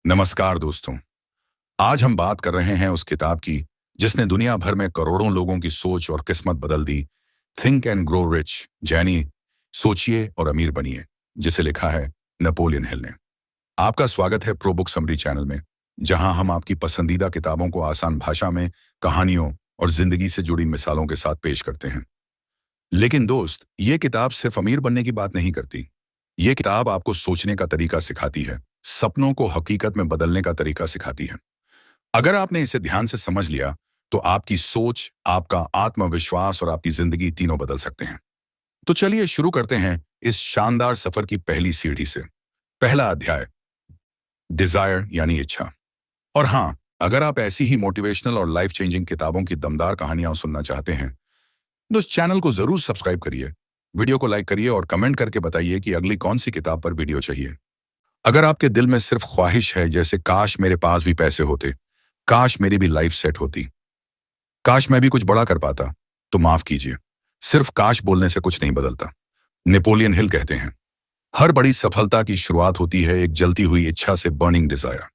नमस्कार दोस्तों। आज हम बात कर रहे हैं उस किताब की जिसने दुनिया भर में करोड़ों लोगों की सोच और किस्मत बदल दी। थिंक एंड ग्रो रिच, यानी सोचिए और अमीर बनिए, जिसे लिखा है नेपोलियन हिल ने। आपका स्वागत है प्रो बुक समरी चैनल में, जहां हम आपकी पसंदीदा किताबों को आसान भाषा में कहानियों और जिंदगी से जुड़ी मिसालों के साथ पेश करते हैं। लेकिन दोस्त, ये किताब सिर्फ अमीर बनने की बात नहीं करती। ये किताब आपको सोचने का तरीका सिखाती है, सपनों को हकीकत में बदलने का तरीका सिखाती है। अगर आपने इसे ध्यान से समझ लिया तो आपकी सोच, आपका आत्मविश्वास और आपकी जिंदगी तीनों बदल सकते हैं। तो चलिए शुरू करते हैं इस शानदार सफर की पहली सीढ़ी से। पहला अध्याय, डिजायर यानी इच्छा। और हाँ, अगर आप ऐसी ही मोटिवेशनल और लाइफ चेंजिंग किताबों की दमदार कहानियां सुनना चाहते हैं तो इस चैनल को जरूर सब्सक्राइब करिए, वीडियो को लाइक करिए और कमेंट करके बताइए कि अगली कौन सी किताब पर वीडियो चाहिए। अगर आपके दिल में सिर्फ ख्वाहिश है, जैसे काश मेरे पास भी पैसे होते, काश मेरी भी लाइफ सेट होती, काश मैं भी कुछ बड़ा कर पाता, तो माफ कीजिए, सिर्फ काश बोलने से कुछ नहीं बदलता। नेपोलियन हिल कहते हैं, हर बड़ी सफलता की शुरुआत होती है एक जलती हुई इच्छा से, बर्निंग डिजायर।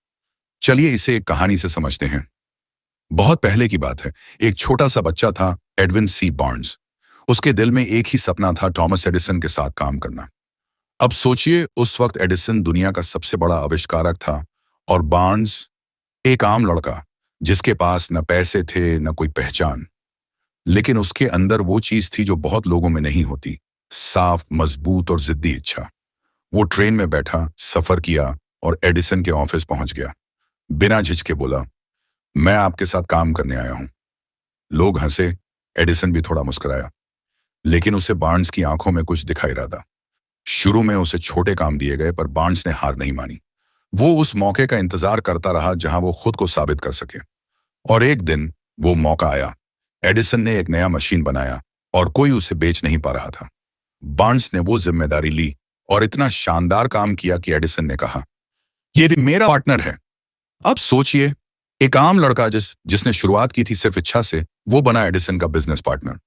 चलिए इसे एक कहानी से समझते हैं। बहुत पहले की बात है। एक छोटा सा बच्चा था, एडविन सी बार्न्स। उसके दिल में एक ही सपना था, थॉमस एडिसन के साथ काम करना। अब सोचिए, उस वक्त एडिसन दुनिया का सबसे बड़ा आविष्कारक था और बार्न्स एक आम लड़का जिसके पास न पैसे थे न कोई पहचान। लेकिन उसके अंदर वो चीज थी जो बहुत लोगों में नहीं होती, साफ, मजबूत और जिद्दी इच्छा। वो ट्रेन में बैठा, सफर किया और एडिसन के ऑफिस पहुंच गया। बिना झिझके बोला, मैं आपके साथ काम करने आया हूं। लोग हंसे, एडिसन भी थोड़ा मुस्कुराया, लेकिन उसे बार्न्स की आंखों में कुछ दिखाई रहा था। शुरू में उसे छोटे काम दिए गए, पर बार्न्स ने हार नहीं मानी। वो उस मौके का इंतजार करता रहा जहां वो खुद को साबित कर सके। और एक दिन वो मौका आया। एडिसन ने एक नया मशीन बनाया और कोई उसे बेच नहीं पा रहा था। बार्न्स ने वो जिम्मेदारी ली और इतना शानदार काम किया कि एडिसन ने कहा, ये भी मेरा पार्टनर है। अब सोचिए, एक आम लड़का जिसने शुरुआत की थी सिर्फ इच्छा से, वो बना एडिसन का बिजनेस पार्टनर।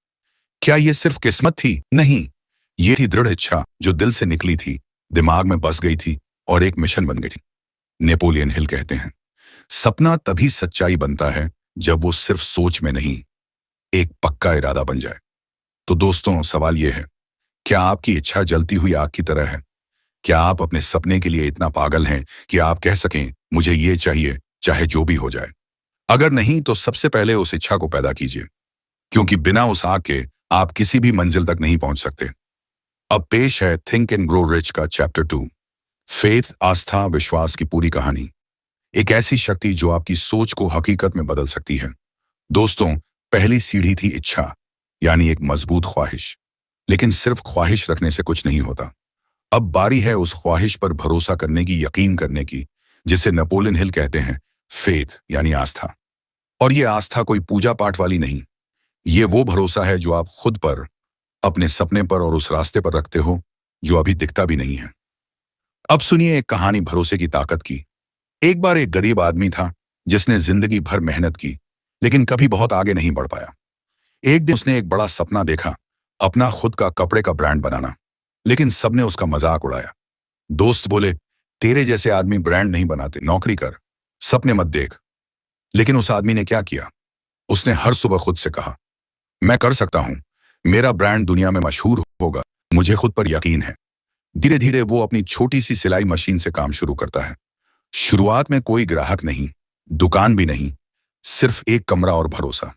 क्या ये सिर्फ किस्मत थी? नहीं, ये थी दृढ़ इच्छा जो दिल से निकली थी, दिमाग में बस गई थी और एक मिशन बन गई थी। नेपोलियन हिल कहते हैं, सपना तभी सच्चाई बनता है जब वो सिर्फ सोच में नहीं, एक पक्का इरादा बन जाए। तो दोस्तों, सवाल ये है, क्या आपकी इच्छा जलती हुई आग की तरह है? क्या आप अपने सपने के लिए इतना पागल हैं कि आप कह सकें, मुझे ये चाहिए चाहे जो भी हो जाए? अगर नहीं, तो सबसे पहले उस इच्छा को पैदा कीजिए, क्योंकि बिना उस आग के आप किसी भी मंजिल तक नहीं पहुंच सकते। अब पेश है थिंक एंड ग्रो रिच का चैप्टर 2, फेथ, आस्था, विश्वास की पूरी कहानी। एक ऐसी शक्ति जो आपकी सोच को हकीकत में बदल सकती है। दोस्तों, पहली सीढ़ी थी इच्छा, यानी एक मजबूत ख्वाहिश। लेकिन सिर्फ ख्वाहिश रखने से कुछ नहीं होता। अब बारी है उस ख्वाहिश पर भरोसा करने की, यकीन करने की, जिसे नेपोलियन हिल कहते हैं फेथ, यानी आस्था। और ये आस्था कोई पूजा पाठ वाली नहीं, ये वो भरोसा है जो आप खुद पर, अपने सपने पर और उस रास्ते पर रखते हो जो अभी दिखता भी नहीं है। अब सुनिए एक कहानी भरोसे की ताकत की। एक बार एक गरीब आदमी था जिसने जिंदगी भर मेहनत की, लेकिन कभी बहुत आगे नहीं बढ़ पाया। एक दिन उसने एक बड़ा सपना देखा, अपना खुद का कपड़े का ब्रांड बनाना। लेकिन सबने उसका मजाक उड़ाया। दोस्त बोले, तेरे जैसे आदमी ब्रांड नहीं बनाते, नौकरी कर, सपने मत देख। लेकिन उस आदमी ने क्या किया? उसने हर सुबह खुद से कहा, मैं कर सकता हूं, मेरा ब्रांड दुनिया में मशहूर होगा, मुझे खुद पर यकीन है। धीरे धीरे वो अपनी छोटी सी सिलाई मशीन से काम शुरू करता है। शुरुआत में कोई ग्राहक नहीं, दुकान भी नहीं, सिर्फ एक कमरा और भरोसा।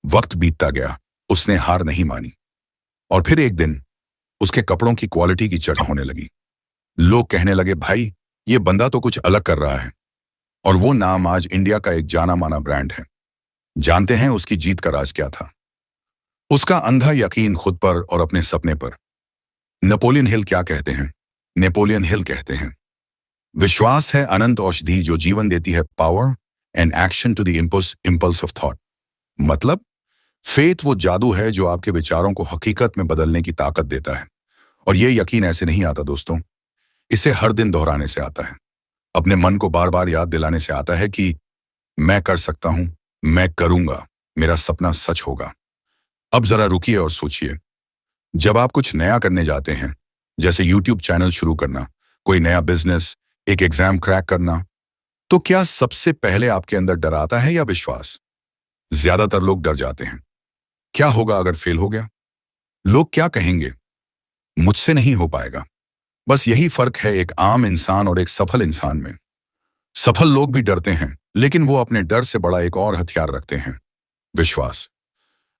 वक्त बीतता गया, उसने हार नहीं मानी। और फिर एक दिन उसके कपड़ों की क्वालिटी की चर्चा होने लगी। लोग कहने लगे, भाई, ये बंदा तो कुछ अलग कर रहा है। और वो नाम आज इंडिया का एक जाना माना ब्रांड है। जानते हैं उसकी जीत का राज क्या था? उसका अंधा यकीन खुद पर और अपने सपने पर। नेपोलियन हिल क्या कहते हैं? नेपोलियन हिल कहते हैं, विश्वास है अनंत औषधि जो जीवन देती है, power and action to the impulse of thought. मतलब, फेथ वो जादू है जो आपके विचारों को हकीकत में बदलने की ताकत देता है। और ये यकीन ऐसे नहीं आता दोस्तों, इसे हर दिन दोहराने से आता है। अपने मन को बार बार याद दिलाने से आता है कि मैं कर सकता हूं, मैं करूंगा, मेरा सपना सच होगा। अब जरा रुकिए और सोचिए, जब आप कुछ नया करने जाते हैं, जैसे YouTube चैनल शुरू करना, कोई नया बिजनेस, एक एग्जाम क्रैक करना, तो क्या सबसे पहले आपके अंदर डर आता है या विश्वास? ज्यादातर लोग डर जाते हैं। क्या होगा अगर फेल हो गया? लोग क्या कहेंगे? मुझसे नहीं हो पाएगा। बस यही फर्क है एक आम इंसान और एक सफल इंसान में। सफल लोग भी डरते हैं, लेकिन वो अपने डर से बड़ा एक और हथियार रखते हैं, विश्वास।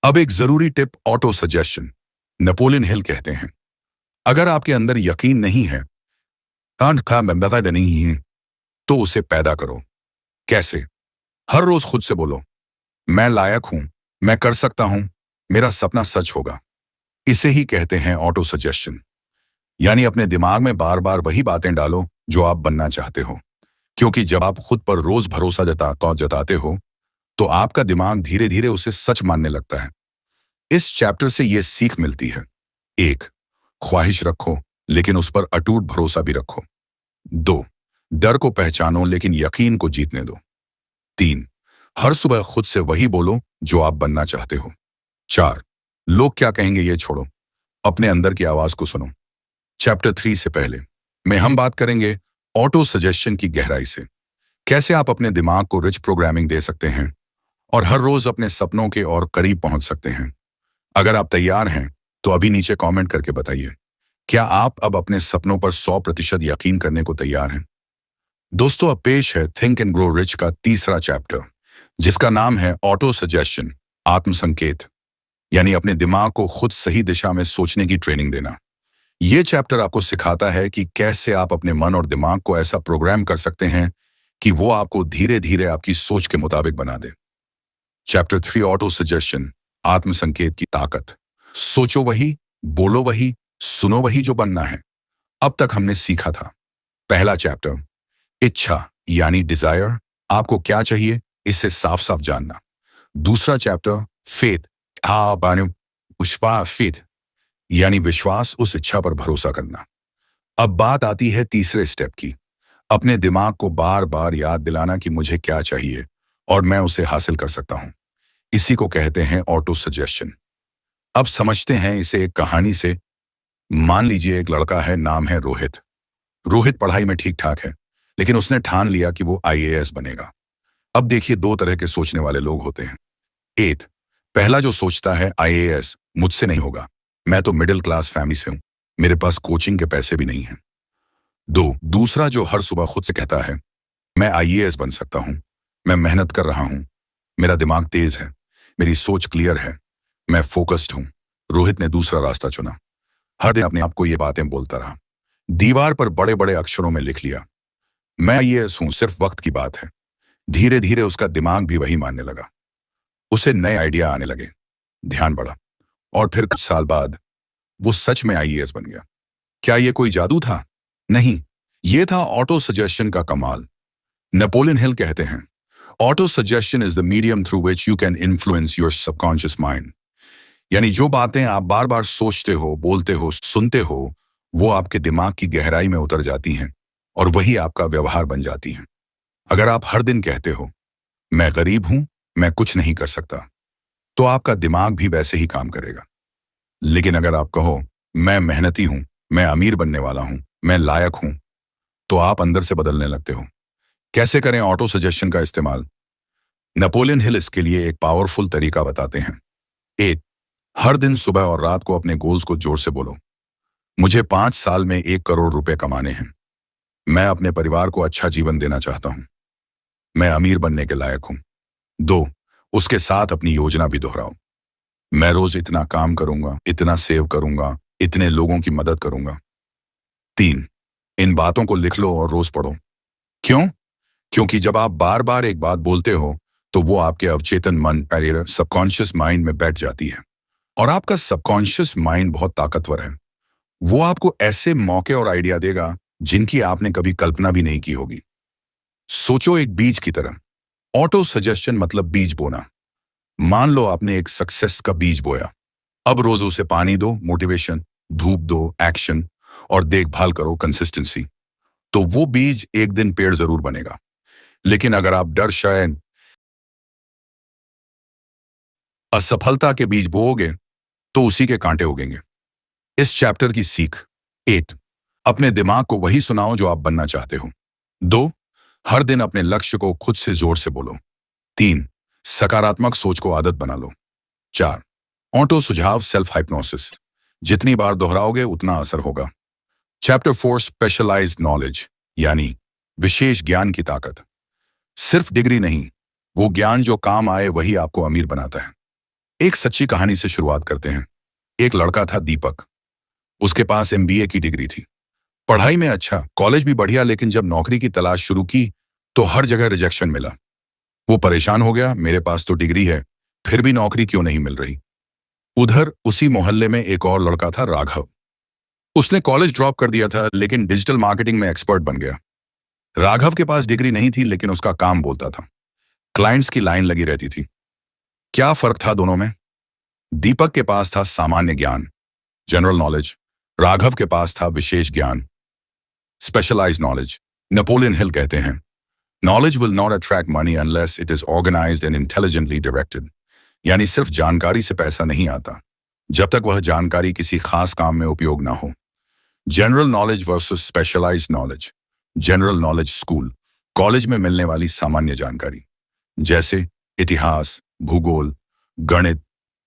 अब एक जरूरी tip, auto suggestion. Napoleon Hill कहते हैं, अगर आपके अंदर यकीन नहीं है, नहीं है, तो उसे पैदा करो। कैसे? हर रोज खुद से बोलो, मैं लायक हूं, मैं कर सकता हूं, मेरा सपना सच होगा। इसे ही कहते हैं ऑटो सजेशन। यानी अपने दिमाग में बार बार वही बातें डालो जो आप बनना चाहते हो। क्योंकि जब आप खुद पर रोज भरोसा जताते हो, तो आपका दिमाग धीरे धीरे उसे सच मानने लगता है। इस चैप्टर से यह सीख मिलती है। 1. ख्वाहिश रखो, लेकिन उस पर अटूट भरोसा भी रखो। 2. डर को पहचानो, लेकिन यकीन को जीतने दो। 3. हर सुबह खुद से वही बोलो जो आप बनना चाहते हो। 4. लोग क्या कहेंगे ये छोड़ो, अपने अंदर की आवाज को सुनो। चैप्टर 3 से पहले में हम बात करेंगे ऑटो सजेशन की गहराई से। कैसे आप अपने दिमाग को रिच प्रोग्रामिंग दे सकते हैं और हर रोज अपने सपनों के और करीब पहुंच सकते हैं। अगर आप तैयार हैं, तो अभी नीचे कमेंट करके बताइए, क्या आप अब अपने सपनों पर 100% यकीन करने को तैयार हैं? दोस्तों, अब पेश है थिंक एंड ग्रो रिच का तीसरा चैप्टर, जिसका नाम है ऑटो सजेशन, आत्मसंकेत। यानी अपने दिमाग को खुद सही दिशा में सोचने की ट्रेनिंग देना। यह चैप्टर आपको सिखाता है कि कैसे आप अपने मन और दिमाग को ऐसा प्रोग्राम कर सकते हैं कि वो आपको धीरे धीरे आपकी सोच के मुताबिक बना दे। चैप्टर 3, ऑटो सजेशन, आत्मसंकेत की ताकत। सोचो वही, बोलो वही, सुनो वही जो बनना है। अब तक हमने सीखा था। पहला चैप्टर, इच्छा यानी डिजायर, आपको क्या चाहिए इससे साफ साफ जानना। दूसरा चैप्टर, फेथ, फेथ यानी विश्वास, उस इच्छा पर भरोसा करना। अब बात आती है तीसरे स्टेप की, अपने दिमाग को बार बार याद दिलाना कि मुझे क्या चाहिए और मैं उसे हासिल कर सकता हूं। इसी को कहते हैं ऑटो सजेशन। अब समझते हैं इसे एक कहानी से। मान लीजिए एक लड़का है, नाम है रोहित। रोहित पढ़ाई में ठीक ठाक है, लेकिन उसने ठान लिया कि वो आईएएस बनेगा। अब देखिए, दो तरह के सोचने वाले लोग होते हैं। एक, पहला जो सोचता है आईएएस मुझसे नहीं होगा, मैं तो मिडिल क्लास फैमिली से हूं, मेरे पास कोचिंग के पैसे भी नहीं हैं। दूसरा जो हर सुबह खुद से कहता है, मैं आईएएस बन सकता हूं, मैं मेहनत कर रहा हूं, मेरा दिमाग तेज है, मेरी सोच क्लियर है, मैं फोकस्ड हूं। रोहित ने दूसरा रास्ता चुना। हर दिन अपने आप को ये बातें बोलता रहा। दीवार पर बड़े बड़े अक्षरों में लिख लिया, मैं आईएएस हूं, सिर्फ वक्त की बात है। धीरे धीरे उसका दिमाग भी वही मानने लगा। उसे नए आइडिया आने लगे, ध्यान बढ़ा, और फिर कुछ साल बाद वो सच में आईएएस बन गया। क्या ये कोई जादू था? नहीं, ये था ऑटो सजेशन का कमाल। नेपोलियन हिल कहते हैं, auto suggestion is the medium through which you can influence your subconscious mind. यानी जो बातें आप बार बार सोचते हो, बोलते हो, सुनते हो, वो आपके दिमाग की गहराई में उतर जाती हैं और वही आपका व्यवहार बन जाती हैं। अगर आप हर दिन कहते हो, मैं गरीब हूं, मैं कुछ नहीं कर सकता, तो आपका दिमाग भी वैसे ही काम करेगा। लेकिन अगर आप कहो, मैं मेहनती हूं, मैं अमीर बनने वाला हूं, मैं लायक हूं, तो आप अंदर से बदलने लगते हो। कैसे करें ऑटो सजेशन का इस्तेमाल? नेपोलियन हिल इसके लिए एक पावरफुल तरीका बताते हैं। एक, हर दिन सुबह और रात को अपने गोल्स को जोर से बोलो, मुझे 5 साल में 1 करोड़ रुपए कमाने हैं, मैं अपने परिवार को अच्छा जीवन देना चाहता हूं, मैं अमीर बनने के लायक हूं। 2, उसके साथ अपनी योजना भी दोहराओ, मैं रोज इतना काम करूंगा, इतना सेव करूंगा, इतने लोगों की मदद करूंगा। 3, इन बातों को लिख लो और रोज पढ़ो। क्यों? क्योंकि जब आप बार बार एक बात बोलते हो, तो वो आपके अवचेतन मन, सबकॉन्शियस माइंड में बैठ जाती है। और आपका सबकॉन्शियस माइंड बहुत ताकतवर है। वो आपको ऐसे मौके और आइडिया देगा जिनकी आपने कभी कल्पना भी नहीं की होगी। सोचो एक बीज की तरह। ऑटो सजेशन मतलब बीज बोना। मान लो आपने एक सक्सेस का बीज बोया। अब रोज उसे पानी दो, मोटिवेशन, धूप दो, एक्शन, और देखभाल करो, कंसिस्टेंसी। तो वो बीज एक दिन पेड़ जरूर बनेगा। लेकिन अगर आप डर, शायद असफलता के बीज बोओगे, तो उसी के कांटे उगेंगे। इस चैप्टर की सीख। 1, अपने दिमाग को वही सुनाओ जो आप बनना चाहते हो। 2, हर दिन अपने लक्ष्य को खुद से जोर से बोलो। 3. सकारात्मक सोच को आदत बना लो। 4. ऑटो सुझाव सेल्फ हाइप्नोसिस, जितनी बार दोहराओगे उतना असर होगा। चैप्टर 4 स्पेशलाइज्ड नॉलेज, यानी विशेष ज्ञान की ताकत। सिर्फ डिग्री नहीं, वो ज्ञान जो काम आए वही आपको अमीर बनाता है। एक सच्ची कहानी से शुरुआत करते हैं। एक लड़का था दीपक। उसके पास MBA की डिग्री थी, पढ़ाई में अच्छा, कॉलेज भी बढ़िया, लेकिन जब नौकरी की तलाश शुरू की तो हर जगह रिजेक्शन मिला। वो परेशान हो गया, मेरे पास तो डिग्री है, फिर भी नौकरी क्यों नहीं मिल रही। उधर उसी मोहल्ले में एक और लड़का था, राघव। उसने कॉलेज ड्रॉप कर दिया था, लेकिन डिजिटल मार्केटिंग में एक्सपर्ट बन गया। राघव के पास डिग्री नहीं थी, लेकिन उसका काम बोलता था, क्लाइंट्स की लाइन लगी रहती थी। क्या फर्क था दोनों में? दीपक के पास था सामान्य ज्ञान, जनरल नॉलेज। राघव के पास था विशेष ज्ञान, स्पेशलाइज्ड नॉलेज। नेपोलियन हिल कहते हैं, knowledge will not attract money unless it is organised and intelligently directed. यानी सिर्फ जानकारी से पैसा नहीं आता, जब तक वह जानकारी किसी खास काम में उपयोग ना हो। General knowledge versus specialised knowledge. General knowledge school, college में मिलने वाली सामान्य जानकारी, जैसे इतिहास, भूगोल, गणित,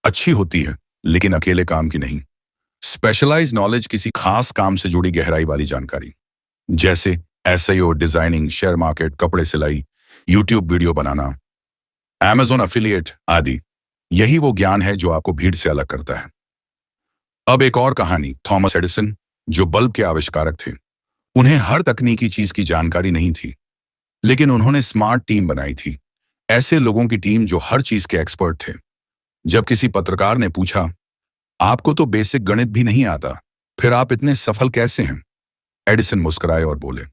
अच्छी होती है, लेकिन अकेले काम की नहीं। स्पेशलाइज्ड नॉलेज किसी खास काम से जुड़ी गहराई वाली जानकारी, जैसे SEO, डिजाइनिंग, शेयर मार्केट, कपड़े सिलाई, यूट्यूब वीडियो बनाना, Amazon अफिलिएट आदि। यही वो ज्ञान है जो आपको भीड़ से अलग करता है। अब एक और कहानी, थॉमस एडिसन, जो बल्ब के आविष्कारक थे। उन्हें हर तकनीकी चीज की जानकारी नहीं थी, लेकिन उन्होंने स्मार्ट टीम बनाई थी, ऐसे लोगों की टीम जो हर चीज के एक्सपर्ट थे। जब किसी पत्रकार ने पूछा, आपको तो बेसिक गणित भी नहीं आता, फिर आप इतने सफल कैसे हैं? एडिसन मुस्कुराए और बोले,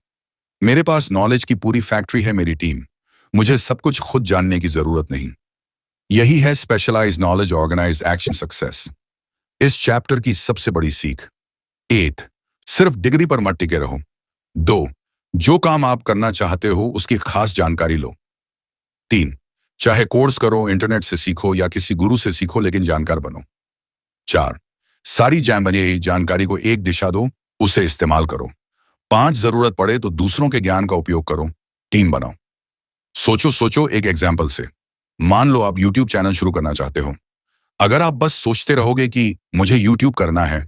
मेरे पास नॉलेज की पूरी फैक्ट्री है, मेरी टीम, मुझे सब कुछ खुद जानने की जरूरत नहीं। यही है specialised knowledge organised action success. इस चैप्टर की सबसे बड़ी सीख। 8. सिर्फ डिग्री पर मत टिके रहो। 2. जो काम आप करना चाहते हो उसकी खास जानकारी लो। 3. चाहे कोर्स करो, इंटरनेट से सीखो या किसी गुरु से सीखो, लेकिन जानकार बनो। 4. सारी जानकारी को एक दिशा दो, उसे इस्तेमाल करो। 5. जरूरत पड़े तो दूसरों के ज्ञान का उपयोग करो, टीम बनाओ। सोचो एक एग्जाम्पल से। मान लो आप YouTube चैनल शुरू करना चाहते हो। अगर आप बस सोचते रहोगे कि मुझे YouTube करना है,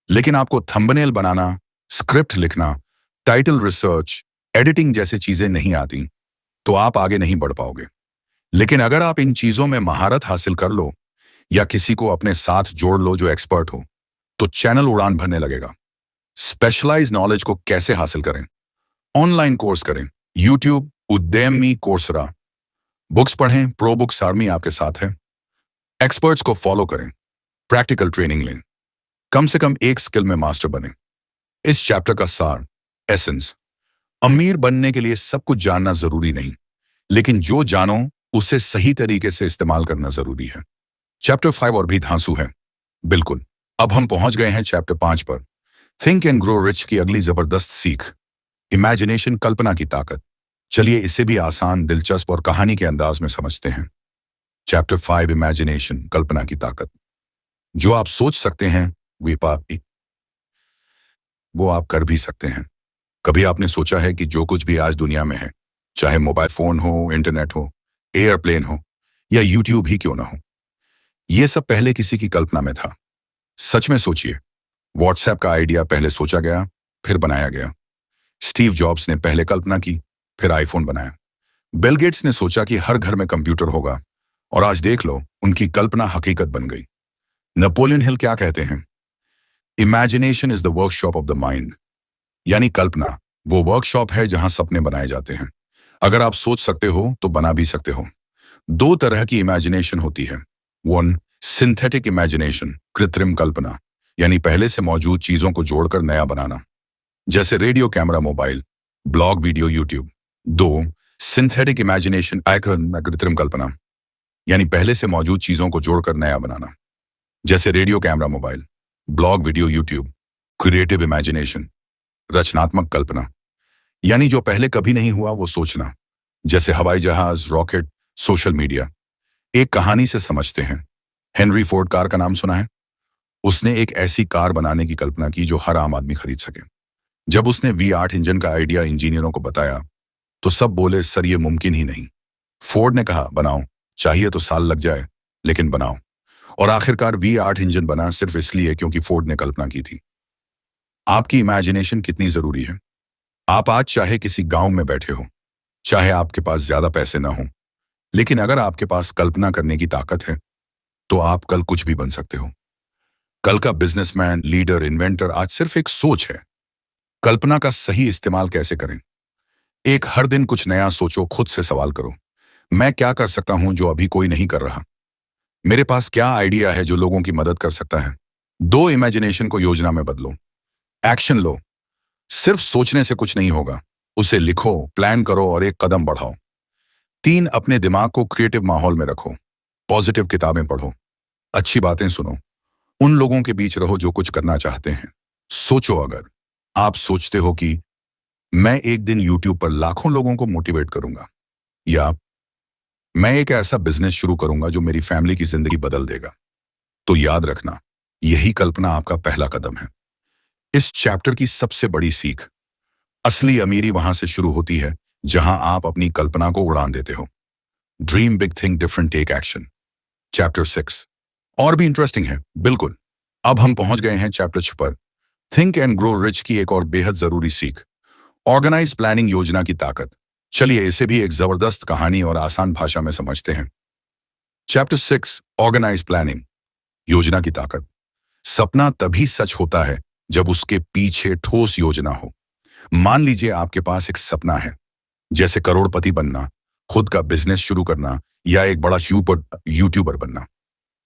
लेकिन आपको थंबनेल बनाना, स्क्रिप्ट लिखना, टाइटल रिसर्च, एडिटिंग जैसे चीजें नहीं आती, तो आप आगे नहीं बढ़ पाओगे। लेकिन अगर आप इन चीजों में महारत हासिल कर लो या किसी को अपने साथ जोड़ लो जो एक्सपर्ट हो, तो चैनल उड़ान भरने लगेगा। स्पेशलाइज्ड नॉलेज को कैसे हासिल करें? ऑनलाइन कोर्स करें, YouTube, उद्यमी, कोर्सरा। बुक्स पढ़ें, प्रो बुक्स आर्मी आपके साथ है। एक्सपर्ट्स को फॉलो करें, प्रैक्टिकल ट्रेनिंग लें, कम से कम एक स्किल में मास्टर बने। इस चैप्टर का सार, एसेंस। अमीर बनने के लिए सब कुछ जानना जरूरी नहीं, लेकिन जो जानो उसे सही तरीके से इस्तेमाल करना जरूरी है। चैप्टर 5 और भी धांसू है, बिल्कुल। अब हम पहुंच गए हैं चैप्टर 5 पर। थिंक एंड ग्रो रिच की अगली जबरदस्त सीख, इमेजिनेशन, कल्पना की ताकत। चलिए इसे भी आसान, दिलचस्प और कहानी के अंदाज में समझते हैं। चैप्टर 5, इमेजिनेशन, कल्पना की ताकत। जो आप सोच सकते हैं वो आप कर भी सकते हैं। कभी आपने सोचा है कि जो कुछ भी आज दुनिया में है, चाहे मोबाइल फोन हो, इंटरनेट हो, एयरप्लेन हो या यूट्यूब ही क्यों ना हो, ये सब पहले किसी की कल्पना में था। सच में सोचिए, व्हाट्सएप का आइडिया पहले सोचा गया, फिर बनाया गया। स्टीव जॉब्स ने पहले कल्पना की, फिर आईफोन बनाया। बिल गेट्स ने सोचा कि हर घर में कंप्यूटर होगा, और आज देख लो, उनकी कल्पना हकीकत बन गई। नेपोलियन हिल क्या कहते हैं? Imagination is the workshop of the mind, यानी कल्पना वो वर्कशॉप है जहां सपने बनाए जाते हैं। अगर आप सोच सकते हो तो बना भी सकते हो। 2 तरह की इमेजिनेशन होती है। 1. सिंथेटिक इमेजिनेशन, कृत्रिम कल्पना, यानी पहले से मौजूद चीजों को जोड़कर नया बनाना, जैसे radio, camera, mobile, blog, video, YouTube. 2. Synthetic imagination, कृत्रिम कल्पना, यानी पहले से मौजूद चीजों को जोड़कर नया बनाना, जैसे radio, camera, mobile, blog, video, YouTube. Creative imagination, रचनात्मक कल्पना, यानी जो पहले कभी नहीं हुआ वो सोचना, जैसे हवाई जहाज, रॉकेट, सोशल मीडिया। एक कहानी से समझते हैं। हेनरी फोर्ड कार का नाम सुना है? उसने एक ऐसी कार बनाने की कल्पना की जो हर आम आदमी खरीद सके। जब उसने V8 इंजन का आइडिया इंजीनियरों को बताया, तो सब बोले, सर ये मुमकिन ही नहीं। फोर्ड ने कहा, बनाओ, चाहिए तो साल लग जाए, लेकिन बनाओ। और आखिरकार V8 इंजन बना, सिर्फ इसलिए क्योंकि फोर्ड ने कल्पना की थी। आपकी इमेजिनेशन कितनी जरूरी है। आप आज चाहे किसी गांव में बैठे हो, चाहे आपके पास ज्यादा पैसे ना हो, लेकिन अगर आपके पास कल्पना करने की ताकत है तो आप कल कुछ भी बन सकते हो। कल का बिजनेसमैन, लीडर, इन्वेंटर आज सिर्फ एक सोच है। कल्पना का सही इस्तेमाल कैसे करें? एक, हर दिन कुछ नया सोचो, खुद से सवाल करो, मैं क्या कर सकता हूं जो अभी कोई नहीं कर रहा? मेरे पास क्या आइडिया है जो लोगों की मदद कर सकता है? दो, इमेजिनेशन को योजना में बदलो। एक्शन लो। सिर्फ सोचने से कुछ नहीं होगा, उसे लिखो, प्लान करो और एक कदम बढ़ाओ। तीन, अपने दिमाग को क्रिएटिव माहौल में रखो। पॉजिटिव किताबें पढ़ो, अच्छी बातें सुनो, उन लोगों के बीच रहो जो कुछ करना चाहते हैं। सोचो, अगर आप सोचते हो कि मैं एक दिन YouTube पर लाखों लोगों को मोटिवेट करूंगा, या मैं एक ऐसा बिजनेस शुरू करूंगा जो मेरी फैमिली की जिंदगी बदल देगा, तो याद रखना, यही कल्पना आपका पहला कदम है। इस चैप्टर की सबसे बड़ी सीख, असली अमीरी वहां से शुरू होती है जहां आप अपनी कल्पना को उड़ान देते हो। Dream big, think different, take action. Chapter 6 और भी इंटरेस्टिंग है, बिल्कुल। अब हम पहुंच गए हैं चैप्टर 6 पर। थिंक एंड ग्रो रिच की एक और बेहद जरूरी सीख, ऑर्गेनाइज प्लानिंग, योजना की ताकत। चलिए इसे भी एक जबरदस्त कहानी और आसान भाषा में समझते हैं। चैप्टर 6, ऑर्गेनाइज प्लानिंग, योजना की ताकत। सपना तभी सच होता है जब उसके पीछे ठोस योजना हो। मान लीजिए आपके पास एक सपना है, जैसे करोड़पति बनना, खुद का बिजनेस शुरू करना, या एक बड़ा यूट्यूबर बनना।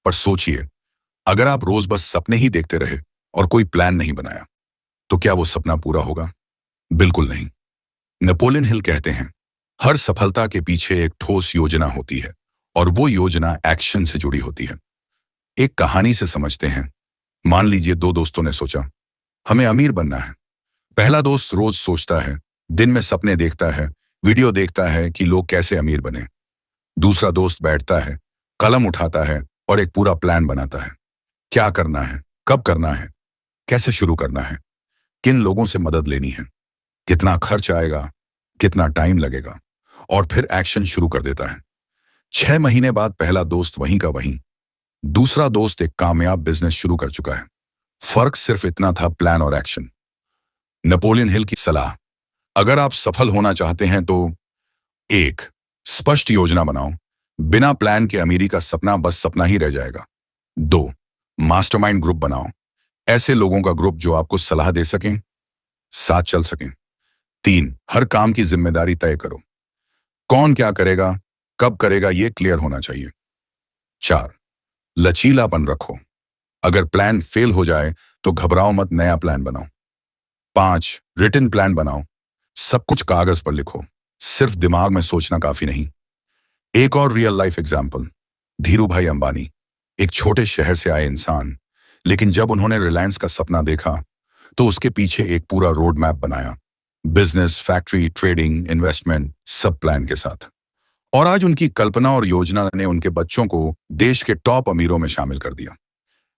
पर सोचिए, अगर आप रोज बस सपने ही देखते रहे और कोई प्लान नहीं बनाया, तो क्या वो सपना पूरा होगा? बिल्कुल नहीं। नेपोलियन हिल कहते हैं, हर सफलता के पीछे एक ठोस योजना होती है, और वो योजना एक्शन से जुड़ी होती है। एक कहानी से समझते हैं। मान लीजिए दो दोस्तों ने सोचा, हमें अमीर बनना है। पहला दोस्त रोज सोचता है, दिन में सपने देखता है, वीडियो देखता है कि लोग कैसे अमीर बने। दूसरा दोस्त बैठता है, कलम उठाता है और एक पूरा प्लान बनाता है। क्या करना है, कब करना है, कैसे शुरू करना है, किन लोगों से मदद लेनी है, कितना खर्च आएगा, कितना टाइम लगेगा, और फिर एक्शन शुरू कर देता है। 6 महीने बाद पहला दोस्त वहीं का वहीं, दूसरा दोस्त एक कामयाब बिजनेस शुरू कर चुका है। फर्क सिर्फ इतना था, प्लान और एक्शन। नेपोलियन हिल की सलाह, अगर आप सफल होना चाहते हैं तो 1, स्पष्ट योजना बनाओ। बिना प्लान के अमीरी का सपना बस सपना ही रह जाएगा। 2, मास्टरमाइंड ग्रुप बनाओ, ऐसे लोगों का ग्रुप जो आपको सलाह दे सकें, साथ चल सकें। 3, हर काम की जिम्मेदारी तय करो, कौन क्या करेगा, कब करेगा, यह क्लियर होना चाहिए। 4, लचीलापन रखो, अगर प्लान फेल हो जाए तो घबराओ मत, नया प्लान बनाओ। 5, रिटन प्लान बनाओ, सब कुछ कागज पर लिखो, सिर्फ दिमाग में सोचना काफी नहीं। एक और real life example, Dhirubhai Ambani, एक छोटे शहर से आए इंसान, लेकिन जब उन्होंने रिलायंस का सपना देखा तो उसके पीछे एक पूरा रोड मैप बनाया, बिजनेस, फैक्ट्री, ट्रेडिंग, इन्वेस्टमेंट, सब प्लान के साथ। और आज उनकी कल्पना और योजना ने उनके बच्चों को देश के टॉप अमीरों में शामिल कर दिया।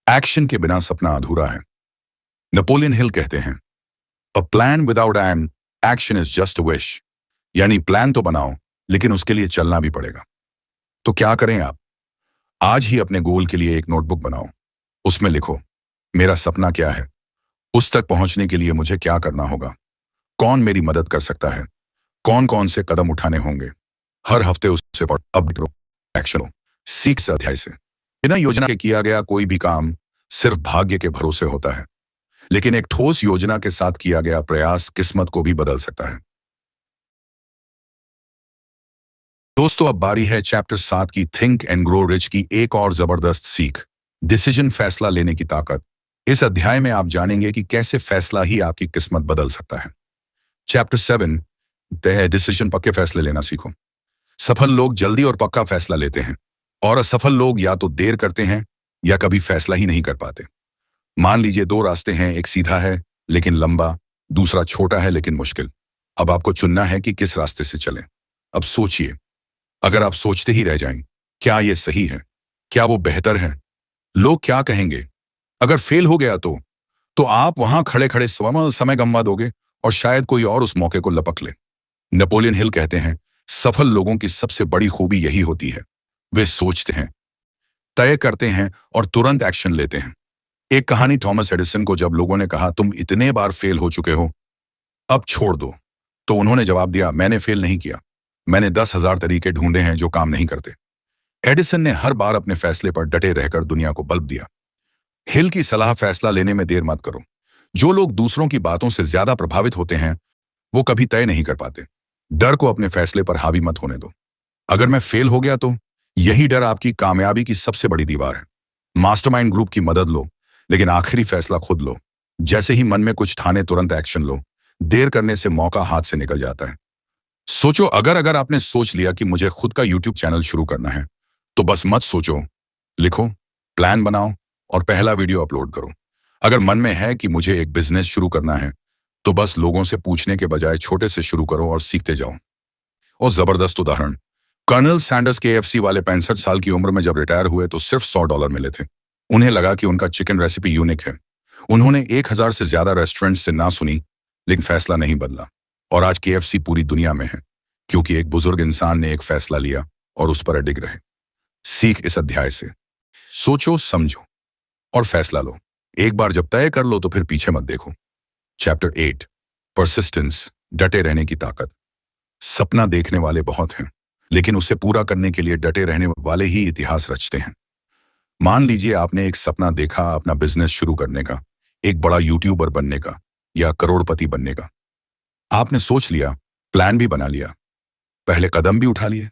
एक्शन के बिना सपना अधूरा है। नेपोलियन हिल कहते हैं, a plan without an action is just a wish, यानी प्लान तो बनाओ लेकिन उसके लिए चलना भी पड़ेगा। तो क्या करें आप? आज ही अपने गोल के लिए एक नोटबुक बनाओ, उसमें लिखो, मेरा सपना क्या है, उस तक पहुंचने के लिए मुझे क्या करना होगा, कौन मेरी मदद कर सकता है, कौन कौन से कदम उठाने होंगे। हर हफ्ते उससे पढ़ो, अपडेट करो, एक्शन हो, सीख से अध्याय से। बिना योजना के किया गया कोई भी काम सिर्फ भाग्य के भरोसे होता है, लेकिन एक ठोस योजना के साथ किया गया प्रयास किस्मत को भी बदल सकता है। दोस्तों, अब बारी है चैप्टर 7 की, थिंक एंड ग्रो रिच की एक और जबरदस्त सीख, डिसीजन, फैसला लेने की ताकत। इस अध्याय में आप जानेंगे कि कैसे फैसला ही आपकी किस्मत बदल सकता है। चैप्टर 7, डिसीजन, पक्के फैसले लेना सीखो। सफल लोग जल्दी और पक्का फैसला लेते हैं, और असफल लोग या तो देर करते हैं या कभी फैसला ही नहीं कर पाते। मान लीजिए दो रास्ते हैं, एक सीधा है लेकिन लंबा, दूसरा छोटा है लेकिन मुश्किल। अब आपको चुनना है कि किस रास्ते से चलें। अब सोचिए, अगर आप सोचते ही रह जाएं, क्या यह सही है, क्या वो बेहतर है, लोग क्या कहेंगे, अगर फेल हो गया तो आप वहां खड़े खड़े समय गंवा दोगे और शायद कोई और उस मौके को लपक ले। नेपोलियन हिल कहते हैं, सफल लोगों की सबसे बड़ी खूबी यही होती है, वे सोचते हैं, तय करते हैं और तुरंत एक्शन लेते हैं। एक कहानी थॉमस एडिसन को जब लोगों ने कहा तुम इतने बार फेल हो चुके हो, अब छोड़ दो, तो उन्होंने जवाब दिया, मैंने फेल नहीं किया, मैंने 10,000 तरीके ढूंढे हैं जो काम नहीं करते। एडिसन ने हर बार अपने फैसले पर डटे रहकर दुनिया को बल्ब दिया। हिल की सलाह, फैसला लेने में देर मत करो। जो लोग दूसरों की बातों से ज्यादा प्रभावित होते हैं वो कभी तय नहीं कर पाते। डर को अपने फैसले पर हावी मत होने दो। अगर मैं फेल हो गया तो यही डर आपकी कामयाबी की सबसे बड़ी दीवार है। मास्टरमाइंड ग्रुप की मदद लो, लेकिन आखिरी फैसला खुद लो। जैसे ही मन में कुछ ठाने तुरंत एक्शन लो। देर करने से मौका हाथ से निकल जाता है। सोचो, अगर अगर आपने सोच लिया कि मुझे खुद का यूट्यूब चैनल शुरू करना है, तो बस मत सोचो, लिखो, प्लान बनाओ और पहला वीडियो अपलोड करो। अगर मन में है कि मुझे एक बिजनेस शुरू करना है, तो बस लोगों से पूछने के बजाय छोटे से शुरू करो और सीखते जाओ। और जबरदस्त उदाहरण, कर्नल सैंडर्स KFC वाले 65 साल की उम्र में जब रिटायर हुए तो सिर्फ $100 मिले थे। उन्हें लगा कि उनका चिकन रेसिपी यूनिक है। उन्होंने 1000 से ज्यादा रेस्टोरेंट से ना सुनी, लेकिन फैसला नहीं बदला। और आज KFC पूरी दुनिया में है, क्योंकि एक बुजुर्ग इंसान ने एक फैसला लिया और उस पर अडिग रहे। सीख इस अध्याय से, सोचो, समझो और फैसला लो। एक बार जब तय कर लो तो फिर पीछे मत देखो। चैप्टर 8, परसिस्टेंस, डटे रहने की ताकत। सपना देखने वाले बहुत हैं, लेकिन उसे पूरा करने के लिए डटे रहने वाले ही इतिहास रचते हैं। मान लीजिए आपने एक सपना देखा, अपना बिजनेस शुरू करने का, एक बड़ा यूट्यूबर बनने का या करोड़पति बनने का। आपने सोच लिया, प्लान भी बना लिया, पहले कदम भी उठा लिए,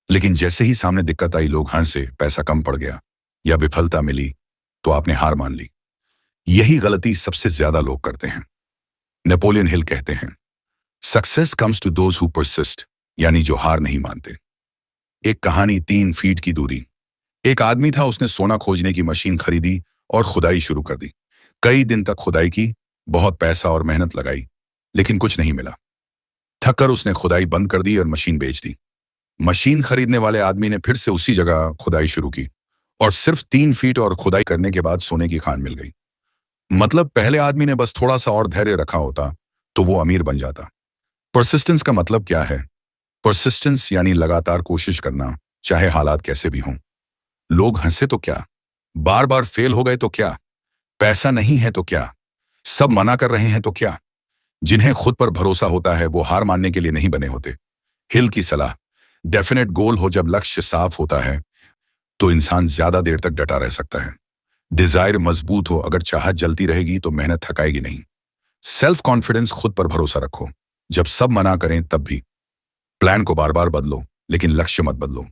लेकिन जैसे ही सामने दिक्कत आई, लोग हंसे, पैसा कम पड़ गया या विफलता मिली, तो आपने हार मान ली। यही गलती सबसे ज्यादा लोग करते हैं। नेपोलियन हिल कहते हैं, success comes to those who persist, यानी जो हार नहीं मानते। एक कहानी, 3 फीट की दूरी। एक आदमी था, उसने सोना खोजने की मशीन खरीदी और खुदाई शुरू कर दी। कई दिन तक खुदाई की, बहुत पैसा और मेहनत लगाई, लेकिन कुछ नहीं मिला। थककर उसने खुदाई बंद कर दी और मशीन बेच दी। मशीन खरीदने वाले आदमी ने फिर से उसी जगह खुदाई शुरू की और सिर्फ 3 फीट और खुदाई करने के बाद सोने की खान मिल गई। मतलब पहले आदमी ने बस थोड़ा सा और धैर्य रखा होता तो वो अमीर बन जाता। परसिस्टेंस का मतलब क्या है? परसिस्टेंस यानी लगातार कोशिश करना, चाहे हालात कैसे भी हों। लोग हंसे तो क्या, बार बार फेल हो गए तो क्या, पैसा नहीं है तो क्या, सब मना कर रहे हैं तो क्या। जिन्हें खुद पर भरोसा होता है वो हार मानने के लिए नहीं बने होते। हिल की सलाह, डेफिनेट गोल हो, जब लक्ष्य साफ होता है तो इंसान ज्यादा देर तक डटा रह सकता है। डिजायर मजबूत हो, अगर चाहत जलती रहेगी तो मेहनत थकाएगी नहीं। सेल्फ कॉन्फिडेंस, खुद पर भरोसा रखो, जब सब मना करें तब भी। प्लान को बार बार बदलो, लेकिन लक्ष्य मत बदलो।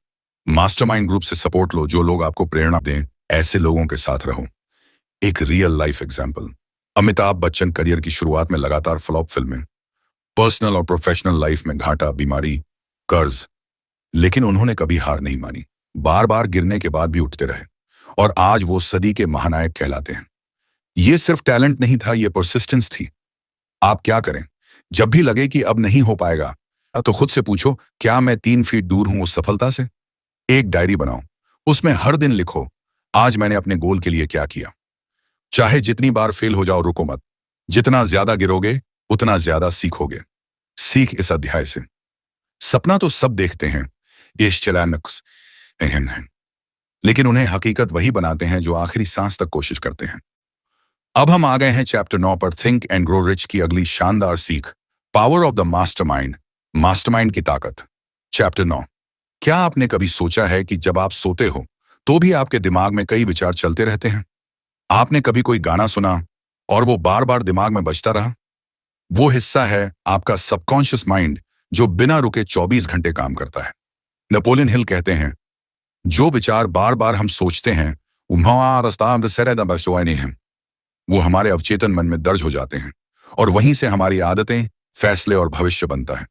मास्टरमाइंड ग्रुप से सपोर्ट लो, जो लोग आपको प्रेरणा दें, ऐसे लोगों के साथ रहो। एक real life example, Amitabh Bachchan career की शुरुआत में लगातार फ्लॉप फिल्में, पर्सनल और प्रोफेशनल लाइफ में घाटा, बीमारी, कर्ज, लेकिन उन्होंने कभी हार नहीं मानी। बार बार गिरने के बाद भी उठते रहे और आज वो सदी के महानायक कहलाते हैं। ये सिर्फ टैलेंट नहीं था, ये परसिस्टेंस थी। आप क्या करें? जब भी लगे कि अब नहीं हो पाएगा, तो खुद से पूछो, क्या मैं 3 फीट दूर हूं उस सफलता से? एक डायरी बनाओ, उसमें हर दिन लिखो, आज मैंने अपने गोल के लिए क्या किया। चाहे जितनी बार फेल हो जाओ, रुको मत। जितना ज्यादा गिरोगे उतना ज्यादा सीखोगे। सीख इस अध्याय से, सपना तो सब देखते हैं, देश चलानक्स हैं, लेकिन उन्हें हकीकत वही बनाते हैं जो आखिरी सांस तक कोशिश करते हैं। अब हम आ गए हैं चैप्टर 9 पर, थिंक एंड ग्रो रिच की अगली शानदार सीख, power of the mastermind, mastermind की ताकत। चैप्टर 9, क्या आपने कभी सोचा है कि जब आप सोते हो तो भी आपके दिमाग में कई विचार चलते रहते हैं? आपने कभी कोई गाना सुना और वो बार बार दिमाग में बजता रहा? वो हिस्सा है आपका सबकॉन्शियस माइंड जो बिना रुके 24 घंटे काम करता है। नेपोलियन हिल कहते हैं, जो विचार बार बार हम सोचते हैं वो हमारे अवचेतन मन में दर्ज हो जाते हैं और वहीं से हमारी आदतें, फैसले और भविष्य बनता है।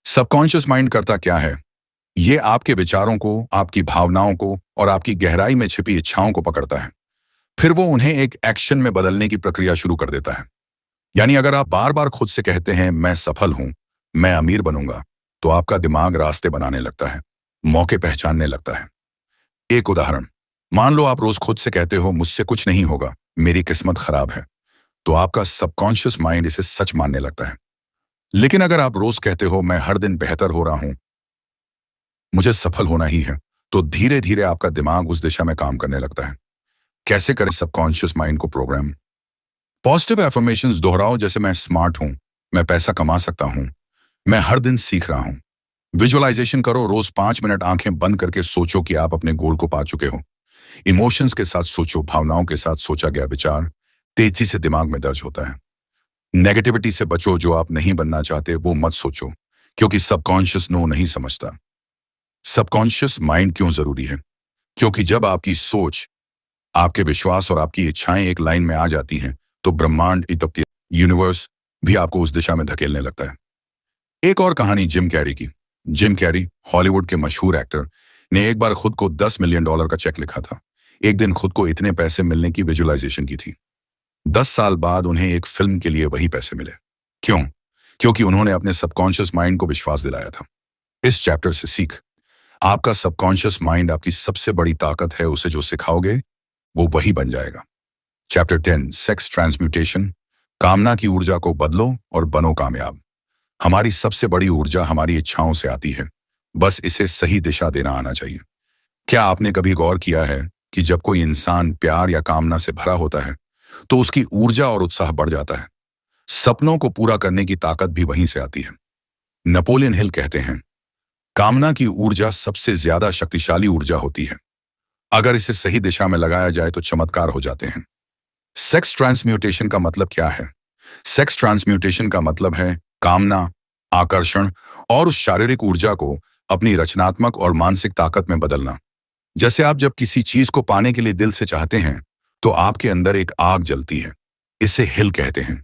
सबकॉन्शियस माइंड करता क्या है? ये आपके विचारों को, आपकी भावनाओं को और आपकी गहराई में छिपी इच्छाओं को पकड़ता है, फिर वो उन्हें एक एक्शन में बदलने की प्रक्रिया शुरू कर देता है। यानी अगर आप बार बार खुद से कहते हैं, मैं सफल हूं, मैं अमीर बनूंगा, तो आपका दिमाग रास्ते बनाने लगता है, मौके पहचानने लगता है। एक उदाहरण, मान लो आप रोज खुद से कहते हो, मुझसे कुछ नहीं होगा, मेरी किस्मत खराब है, तो आपका सबकॉन्शियस माइंड इसे सच मानने लगता है। लेकिन अगर आप रोज कहते हो मैं हर दिन बेहतर हो रहा हूं, मुझे सफल होना ही है, तो धीरे धीरे आपका दिमाग उस दिशा में काम करने लगता है। कैसे करें सबकॉन्शियस माइंड को प्रोग्राम? पॉजिटिव एफर्मेशंस दोहराओ, जैसे मैं स्मार्ट हूं, मैं पैसा कमा सकता हूं, मैं हर दिन सीख रहा हूं। विजुअलाइजेशन करो, रोज 5 मिनट आंखें बंद करके सोचो कि आप अपने गोल को पा चुके हो। इमोशंस के साथ सोचो, भावनाओं के साथ सोचा गया विचार तेजी से दिमाग में दर्ज होता है। नेगेटिविटी से बचो, जो आप नहीं बनना चाहते वो मत सोचो, क्योंकि सबकॉन्शियस नो नहीं समझता। सबकॉन्शियस माइंड क्यों जरूरी है? क्योंकि जब आपकी सोच, आपके विश्वास और आपकी इच्छाएं एक लाइन में आ जाती हैं, तो ब्रह्मांड, यूनिवर्स भी आपको उस दिशा में धकेलने लगता है। एक और कहानी जिम कैरी की। जिम कैरी, हॉलीवुड के मशहूर एक्टर, ने एक बार खुद को $10 मिलियन का चेक लिखा था। एक दिन खुद को इतने पैसे मिलने की विजुअलाइजेशन की थी। 10 साल बाद उन्हें एक फिल्म के लिए वही पैसे मिले। क्यों? क्योंकि उन्होंने अपने सबकॉन्शियस माइंड को विश्वास दिलाया था। इस चैप्टर से सीख, आपका सबकॉन्शियस माइंड आपकी सबसे बड़ी ताकत है, उसे जो सिखाओगे वो वही बन जाएगा। Chapter 10, sex transmutation. कामना की ऊर्जा को बदलो और बनो कामयाब। हमारी सबसे बड़ी ऊर्जा हमारी इच्छाओं से आती है, बस इसे सही दिशा देना आना चाहिए। क्या आपने कभी गौर किया है कि जब कोई इंसान प्यार या कामना से भरा होता है, तो उसकी ऊर्जा और उत्साह बढ़ जाता है। सपनों को पूरा करने की ताकत भी वहीं से आती है। नेपोलियन हिल कहते हैं, कामना की ऊर्जा सबसे ज्यादा शक्तिशाली ऊर्जा होती है। अगर इसे सही दिशा में लगाया जाए तो चमत्कार हो जाते हैं। सेक्स ट्रांसम्यूटेशन का मतलब क्या है? सेक्स ट्रांसम्यूटेशन का मतलब है कामना, आकर्षण और उस शारीरिक ऊर्जा को अपनी रचनात्मक और मानसिक ताकत में बदलना। जैसे आप जब किसी चीज को पाने के लिए दिल से चाहते हैं, तो आपके अंदर एक आग जलती है। इसे हिल कहते हैं।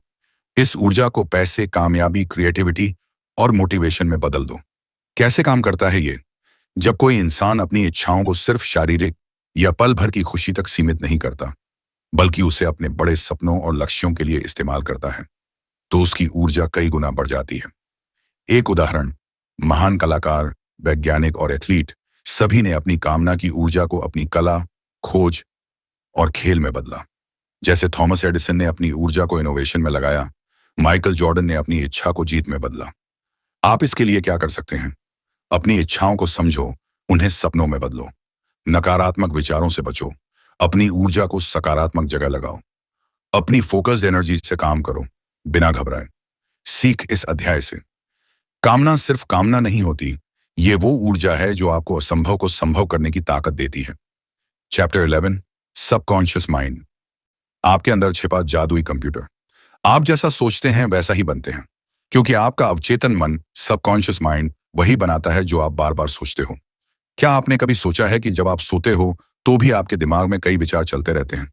इस ऊर्जा को पैसे, कामयाबी, क्रिएटिविटी और मोटिवेशन में बदल दो। कैसे काम करता है ये? जब कोई इंसान अपनी इच्छाओं को सिर्फ शारीरिक या पल भर की खुशी तक सीमित नहीं करता, बल्कि उसे अपने बड़े सपनों और लक्ष्यों के लिए इस्तेमाल करता है, तो उसकी ऊर्जा कई गुना बढ़ जाती है। एक उदाहरण, महान कलाकार, वैज्ञानिक और एथलीट सभी ने अपनी कामना की ऊर्जा को अपनी कला, खोज और खेल में बदला। जैसे थॉमस एडिसन ने अपनी ऊर्जा को इनोवेशन में लगाया, माइकल जॉर्डन ने अपनी इच्छा को जीत में बदला। आप इसके लिए क्या कर सकते हैं? अपनी इच्छाओं को समझो, उन्हें सपनों में बदलो। नकारात्मक विचारों से बचो, अपनी ऊर्जा को सकारात्मक जगह लगाओ। अपनी फोकस्ड एनर्जी से काम करो, बिना घबराए। सीख इस अध्याय से, कामना सिर्फ कामना नहीं होती, ये वो ऊर्जा है जो आपको असंभव को संभव करने की ताकत देती है। Chapter 11, subconscious mind. आपके अंदर छिपा जादुई कंप्यूटर। आप जैसा सोचते हैं वैसा ही बनते हैं, क्योंकि आपका अवचेतन मन, सबकॉन्शियस माइंड, वही बनाता है जो आप बार बार सोचते हो। क्या आपने कभी सोचा है कि जब आप सोते हो तो भी आपके दिमाग में कई विचार चलते रहते हैं?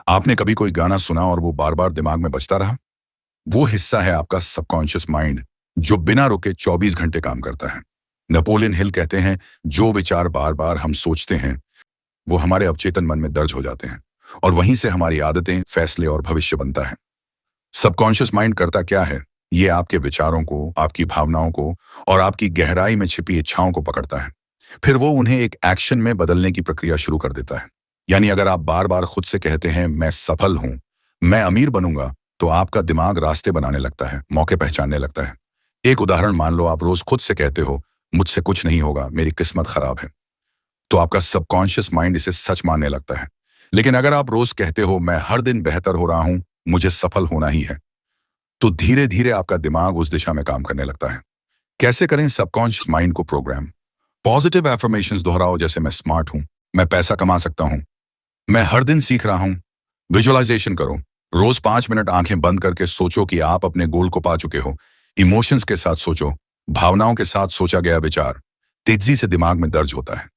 आपने कभी कोई गाना सुना और वो बार बार दिमाग में बजता रहा? वो हिस्सा है आपका सबकॉन्शियस माइंड, जो बिना रुके 24 घंटे काम करता है। नेपोलियन हिल कहते हैं, जो विचार बार बार हम सोचते हैं वो हमारे अवचेतन मन में दर्ज हो जाते हैं, और वहीं से हमारी आदतें, फैसले और भविष्य बनता है। सबकॉन्शियस माइंड करता क्या है? ये आपके विचारों को, आपकी भावनाओं को और आपकी गहराई में छिपी इच्छाओं को पकड़ता है। फिर वो उन्हें एक एक्शन में बदलने की प्रक्रिया शुरू कर देता है। यानी अगर आप बार बार खुद से कहते हैं मैं सफल हूं, मैं अमीर बनूंगा, तो आपका दिमाग रास्ते बनाने लगता है, मौके पहचानने लगता है। एक उदाहरण मान लो, आप रोज खुद से कहते हो मुझसे कुछ नहीं होगा, मेरी किस्मत खराब है, तो आपका सबकॉन्शियस माइंड इसे सच मानने लगता है। लेकिन अगर आप रोज कहते हो मैं हर दिन बेहतर हो रहा हूं, मुझे सफल होना ही है, तो धीरे धीरे आपका दिमाग उस दिशा में काम करने लगता है। कैसे करें सबकॉन्शियस माइंड को प्रोग्राम? पॉजिटिव एफर्मेशंस दोहराओ, जैसे मैं स्मार्ट हूं, मैं पैसा कमा सकता हूं, मैं हर दिन सीख रहा हूं। विजुअलाइजेशन करो, रोज 5 मिनट आंखें बंद करके सोचो कि आप अपने गोल को पा चुके हो। इमोशंस के साथ सोचो, भावनाओं के साथ सोचा गया विचार तेजी से दिमाग में दर्ज होता है।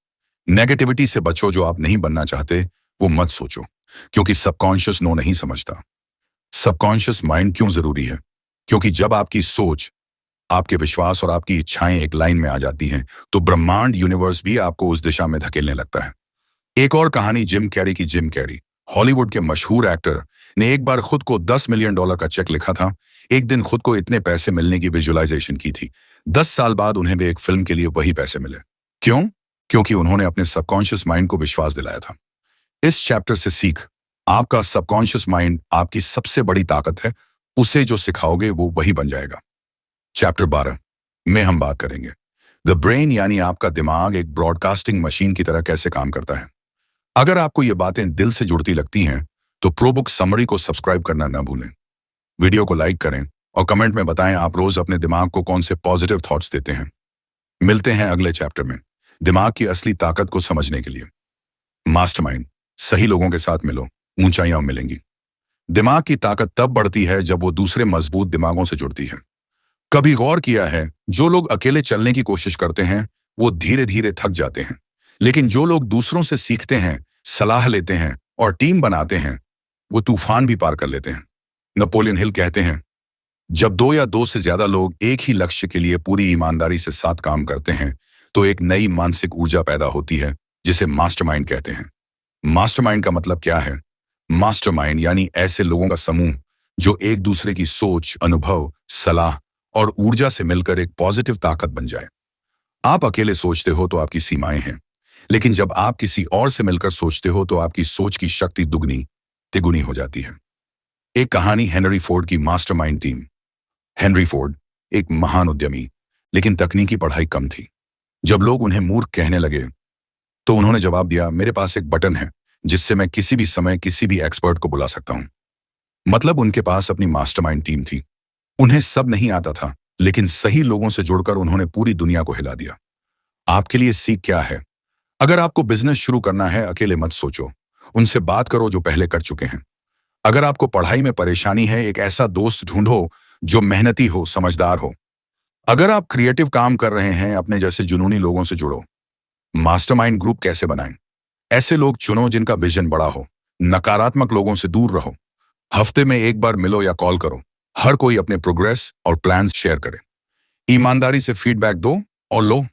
नेगेटिविटी से बचो, जो आप नहीं बनना चाहते वो मत सोचो, क्योंकि सबकॉन्शियस नो नहीं समझता। सबकॉन्शियस माइंड क्यों जरूरी है? क्योंकि जब आपकी सोच, आपके विश्वास और आपकी इच्छाएं एक लाइन में आ जाती हैं, तो ब्रह्मांड, यूनिवर्स भी आपको उस दिशा में धकेलने लगता है। एक और कहानी जिम कैरी की। जिम कैरी, हॉलीवुड के मशहूर एक्टर, ने एक बार खुद को $10 मिलियन का चेक लिखा था। एक दिन खुद को इतने पैसे मिलने की विजुअलाइजेशन की थी। 10 साल बाद उन्हें भी एक फिल्म के लिए वही पैसे मिले। क्यों? क्योंकि उन्होंने अपने सबकॉन्शियस माइंड को विश्वास दिलाया था। इस चैप्टर से सीख, आपका सबकॉन्शियस माइंड आपकी सबसे बड़ी ताकत है, उसे जो सिखाओगे वो वही बन जाएगा। चैप्टर 12 में हम बात करेंगे द ब्रेन यानी आपका दिमाग एक ब्रॉडकास्टिंग मशीन की तरह कैसे काम करता है। अगर आपको ये बातें दिल से जुड़ती लगती हैं तो प्रोबुक समरी को सब्सक्राइब करना ना भूलें। वीडियो को लाइक करें और कमेंट में बताएं आप रोज अपने दिमाग को कौन से पॉजिटिव थॉट्स देते हैं। मिलते हैं अगले चैप्टर में दिमाग की असली ताकत को समझने के लिए। मास्टरमाइंड, सही लोगों के साथ मिलो, ऊंचाइयां मिलेंगी। दिमाग की ताकत तब बढ़ती है जब वो दूसरे मजबूत दिमागों से जुड़ती है। कभी गौर किया है, जो लोग अकेले चलने की कोशिश करते हैं वो धीरे धीरे थक जाते हैं, लेकिन जो लोग दूसरों से सीखते हैं, सलाह लेते हैं और टीम बनाते हैं वो तूफान भी पार कर लेते हैं। नेपोलियन हिल कहते हैं, जब दो या दो से ज्यादा लोग एक ही लक्ष्य के लिए पूरी ईमानदारी से साथ काम करते हैं तो एक नई मानसिक ऊर्जा पैदा होती है जिसे मास्टरमाइंड कहते हैं। मास्टरमाइंड का मतलब क्या है? मास्टरमाइंड यानी ऐसे लोगों का समूह जो एक दूसरे की सोच, अनुभव, सलाह और ऊर्जा से मिलकर एक पॉजिटिव ताकत बन जाए। आप अकेले सोचते हो तो आपकी सीमाएं हैं, लेकिन जब आप किसी और से मिलकर सोचते हो तो आपकी सोच की शक्ति दुगनी तिगुनी हो जाती है। एक कहानी हेनरी फोर्ड की मास्टरमाइंड टीम। हेनरी फोर्ड एक महान उद्यमी, लेकिन तकनीकी पढ़ाई कम थी। जब लोग उन्हें मूर्ख कहने लगे तो उन्होंने जवाब दिया, मेरे पास एक बटन है जिससे मैं किसी भी समय किसी भी एक्सपर्ट को बुला सकता हूं। मतलब उनके पास अपनी मास्टरमाइंड टीम थी। उन्हें सब नहीं आता था, लेकिन सही लोगों से जुड़कर उन्होंने पूरी दुनिया को हिला दिया। आपके लिए सीख क्या है? अगर आपको बिजनेस शुरू करना है, अकेले मत सोचो, उनसे बात करो जो पहले कर चुके हैं। अगर आपको पढ़ाई में परेशानी है, एक ऐसा दोस्त ढूंढो जो मेहनती हो, समझदार हो। अगर आप क्रिएटिव काम कर रहे हैं, अपने जैसे जुनूनी लोगों से जुड़ो। मास्टरमाइंड ग्रुप कैसे बनाएं? ऐसे लोग चुनो जिनका विजन बड़ा हो। नकारात्मक लोगों से दूर रहो। हफ्ते में एक बार मिलो या कॉल करो। हर कोई अपने प्रोग्रेस और प्लान्स शेयर करे। ईमानदारी से फीडबैक दो और लो।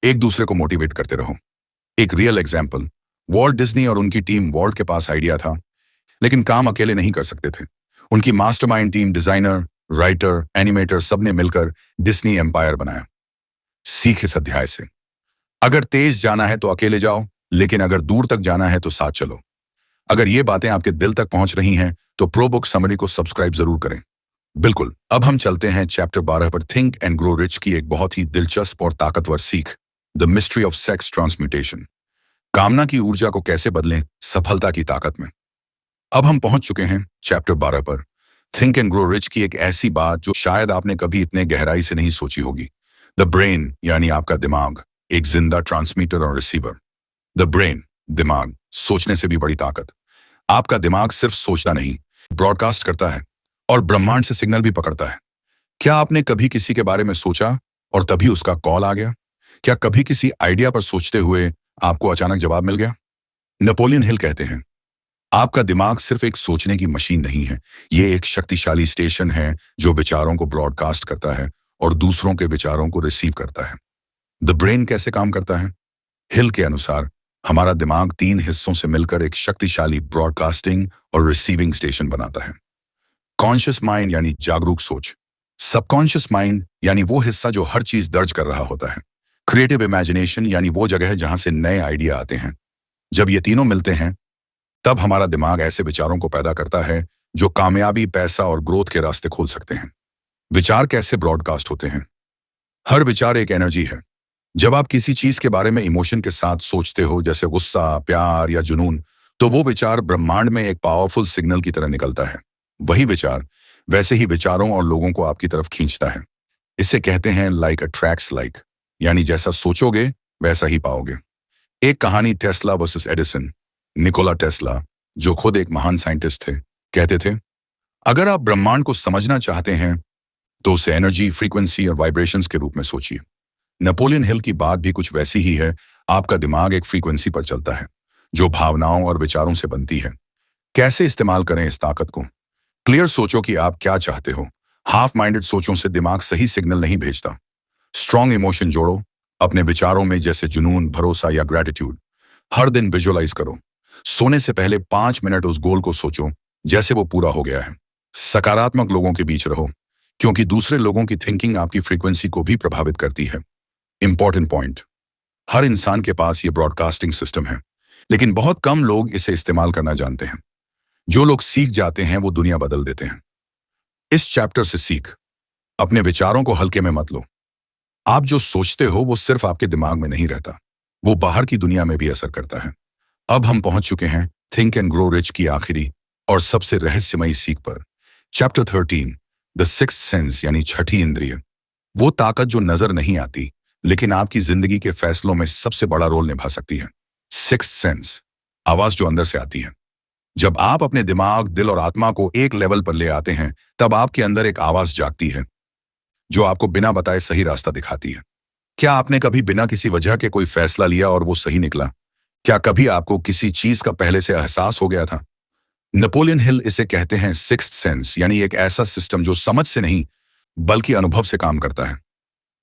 एक दूसरे को मोटिवेट करते रहो। एक रियल एग्जाम्पल, वॉल्ट डिज्नी और उनकी टीम। वॉल्ट के पास आइडिया था, लेकिन काम अकेले नहीं कर सकते थे। उनकी mastermind team, designer, writer, animator, सबने मिलकर डिज्नी एम्पायर बनाया। सीख इस अध्याय से, अगर तेज जाना है तो अकेले जाओ, लेकिन अगर दूर तक जाना है तो साथ चलो। अगर ये बातें आपके दिल तक पहुंच रही हैं तो प्रो बुक समरी को सब्सक्राइब जरूर करें। बिल्कुल। अब हम चलते हैं चैप्टर 12 पर, थिंक एंड ग्रो रिच की एक बहुत ही दिलचस्प और ताकतवर सीख, the mystery of sex transmutation. कामना की ऊर्जा को कैसे बदलें सफलता की ताकत में। अब हम पहुंच चुके हैं चैप्टर 12 पर, थिंक एंड ग्रो रिच की एक ऐसी बात जो शायद आपने कभी इतने गहराई से नहीं सोची होगी। द ब्रेन यानी आपका दिमाग एक जिंदा ट्रांसमीटर और रिसीवर। द ब्रेन, दिमाग, सोचने से भी बड़ी ताकत। आपका दिमाग सिर्फ सोचता नहीं, ब्रॉडकास्ट करता है और ब्रह्मांड से सिग्नल भी पकड़ता है। क्या आपने कभी किसी के बारे में सोचा और तभी उसका कॉल आ गया? क्या कभी किसी आइडिया पर सोचते हुए आपको अचानक जवाब मिल गया? नेपोलियन हिल कहते हैं, आपका दिमाग सिर्फ एक सोचने की मशीन नहीं है, ये एक शक्तिशाली स्टेशन है जो विचारों को ब्रॉडकास्ट करता है और दूसरों के विचारों को रिसीव करता है। द ब्रेन कैसे काम करता है? हिल के अनुसार हमारा दिमाग 3 हिस्सों से मिलकर एक शक्तिशाली ब्रॉडकास्टिंग और रिसीविंग स्टेशन बनाता है। कॉन्शियस माइंड यानी जागरूक सोच। सबकॉन्शियस माइंड यानी वो हिस्सा जो हर चीज दर्ज कर रहा होता है। क्रिएटिव इमेजिनेशन यानी वो जगह है जहां से नए आइडिया आते हैं। जब ये तीनों मिलते हैं तब हमारा दिमाग ऐसे विचारों को पैदा करता है जो कामयाबी, पैसा और ग्रोथ के रास्ते खोल सकते हैं। विचार कैसे ब्रॉडकास्ट होते हैं? हर विचार एक एनर्जी है। जब आप किसी चीज के बारे में इमोशन के साथ सोचते हो, जैसे गुस्सा, प्यार या जुनून, तो वो विचार ब्रह्मांड में एक पावरफुल सिग्नल की तरह निकलता है। वही विचार वैसे ही विचारों और लोगों को आपकी तरफ खींचता है। इसे कहते हैं लाइक अट्रैक्ट्स लाइक, यानी जैसा सोचोगे वैसा ही पाओगे। एक कहानी, Tesla versus Edison. Nikola Tesla, जो खुद एक महान साइंटिस्ट थे, कहते थे, अगर आप ब्रह्मांड को समझना चाहते हैं तो उसे एनर्जी, फ्रीक्वेंसी और वाइब्रेशंस के रूप में सोचिए। नेपोलियन हिल की बात भी कुछ वैसी ही है। आपका दिमाग एक फ्रीक्वेंसी पर चलता है जो भावनाओं और विचारों से बनती है। कैसे इस्तेमाल करें इस ताकत को? क्लियर सोचो कि आप क्या चाहते हो। हाफ माइंडेड सोचों से दिमाग सही सिग्नल नहीं भेजता। स्ट्रॉन्ग इमोशन जोड़ो अपने विचारों में, जैसे जुनून, भरोसा या ग्रेटिट्यूड। हर दिन विजुअलाइज करो। सोने से पहले 5 मिनट उस गोल को सोचो जैसे वो पूरा हो गया है। सकारात्मक लोगों के बीच रहो, क्योंकि दूसरे लोगों की थिंकिंग आपकी फ्रीक्वेंसी को भी प्रभावित करती है। इंपॉर्टेंट पॉइंट, हर इंसान के पास ये ब्रॉडकास्टिंग सिस्टम है, लेकिन बहुत कम लोग इसे इस्तेमाल करना जानते हैं। जो लोग सीख जाते हैं वो दुनिया बदल देते हैं। इस चैप्टर से सीख, अपने विचारों को हल्के में मत लो। आप जो सोचते हो वो सिर्फ आपके दिमाग में नहीं रहता, वो बाहर की दुनिया में भी असर करता है। अब हम पहुंच चुके हैं थिंक एंड ग्रो रिच की आखिरी और सबसे रहस्यमयी सीख पर। चैप्टर 13, द सिक्स्थ सेंस यानी छठी इंद्रिय। वो ताकत जो नजर नहीं आती लेकिन आपकी जिंदगी के फैसलों में सबसे बड़ा रोल निभा सकती है। सिक्स्थ सेंस, आवाज जो अंदर से आती है। जब आप अपने दिमाग, दिल और आत्मा को एक लेवल पर ले आते हैं, तब आपके अंदर एक आवाज जागती है जो आपको बिना बताए सही रास्ता दिखाती है। क्या आपने कभी बिना किसी वजह के कोई फैसला लिया और वो सही निकला? क्या कभी आपको किसी चीज का पहले से एहसास हो गया था? नेपोलियन हिल इसे कहते हैं सिक्स्थ सेंस, यानी एक ऐसा सिस्टम जो समझ से नहीं बल्कि अनुभव से काम करता है।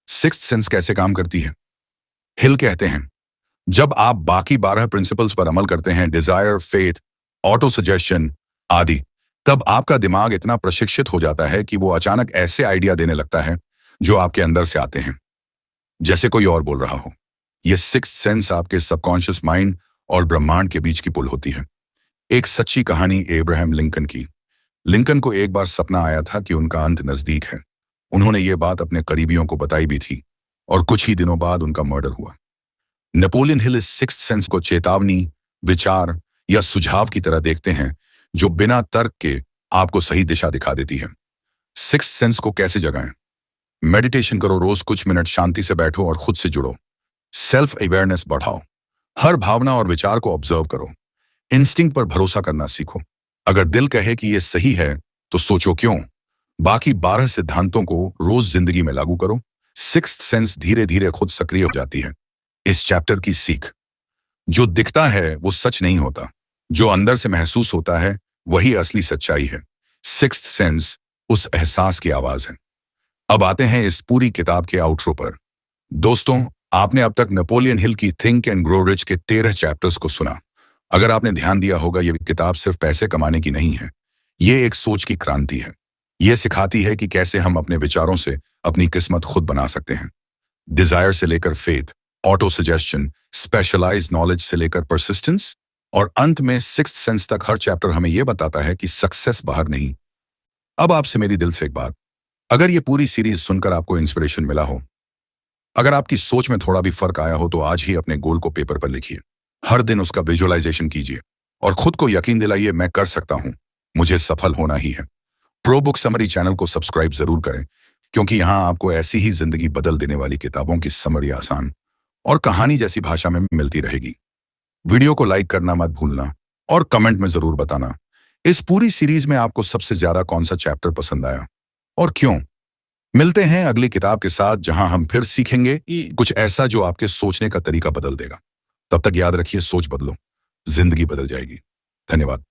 सिक्स्थ सेंस कैसे काम करती है? हिल कहते हैं, जब आप बाकी 12 प्रिंसिपल्स पर अमल करते हैं, डिजायर, फेथ, ऑटो सजेशन आदि, तब आपका दिमाग इतना प्रशिक्षित हो जाता है कि वो अचानक ऐसे आइडिया देने लगता है जो आपके अंदर से आते हैं, जैसे कोई और बोल रहा हो। यह सिक्स्थ सेंस आपके सबकॉन्शियस माइंड और ब्रह्मांड के बीच की पुल होती है। एक सच्ची कहानी एब्राहम लिंकन की। लिंकन को एक बार सपना आया था कि उनका अंत नजदीक है। उन्होंने ये बात अपने करीबियों को बताई भी थी और कुछ ही दिनों बाद उनका मर्डर हुआ। नेपोलियन हिल इस सिक्स्थ सेंस को चेतावनी, विचार या सुझाव की तरह देखते हैं जो बिना तर्क के आपको सही दिशा दिखा देती है। सिक्स्थ सेंस को कैसे जगाएं? मेडिटेशन करो, रोज कुछ मिनट शांति से बैठो और खुद से जुड़ो। सेल्फ अवेयरनेस बढ़ाओ, हर भावना और विचार को ऑब्जर्व करो। इंस्टिंक्ट पर भरोसा करना सीखो। अगर दिल कहे कि यह सही है तो सोचो क्यों। बाकी 12 सिद्धांतों को रोज जिंदगी में लागू करो। सिक्स्थ सेंस धीरे धीरे खुद सक्रिय हो जाती है। इस चैप्टर की सीख, जो दिखता है वो सच नहीं होता, जो अंदर से महसूस होता है वही असली सच्चाई है। सिक्स्थ सेंस उस एहसास की आवाज है। अब आते हैं इस पूरी किताब के आउटरो पर। दोस्तों, आपने अब तक नेपोलियन हिल की थिंक एंड ग्रो रिच के 13 चैप्टर्स को सुना। अगर आपने ध्यान दिया होगा, ये किताब सिर्फ पैसे कमाने की नहीं है, ये एक सोच की क्रांति है। ये सिखाती है कि कैसे हम अपने विचारों से अपनी किस्मत खुद बना सकते हैं। डिजायर से लेकर faith, autosuggestion, specialised knowledge से लेकर परसिस्टेंस और अंत में सिक्स्थ सेंस तक, हर चैप्टर हमें यह बताता है कि सक्सेस बाहर नहीं। अब आपसे मेरी दिल से एक बात, अगर ये पूरी सीरीज सुनकर आपको इंस्पिरेशन मिला हो, अगर आपकी सोच में थोड़ा भी फर्क आया हो, तो आज ही अपने गोल को पेपर पर लिखिए। हर दिन उसका विजुअलाइजेशन कीजिए और खुद को यकीन दिलाइए, मैं कर सकता हूं, मुझे सफल होना ही है। प्रो बुक समरी चैनल को सब्सक्राइब जरूर करें, क्योंकि यहां आपको ऐसी ही जिंदगी बदल देने वाली किताबों की समरी आसान और कहानी जैसी भाषा में मिलती रहेगी। वीडियो को लाइक करना मत भूलना और कमेंट में जरूर बताना इस पूरी सीरीज में आपको सबसे ज्यादा कौन सा चैप्टर पसंद आया और क्यों। मिलते हैं अगली किताब के साथ, जहां हम फिर सीखेंगे कुछ ऐसा जो आपके सोचने का तरीका बदल देगा। तब तक याद रखिए, सोच बदलो, जिंदगी बदल जाएगी। धन्यवाद।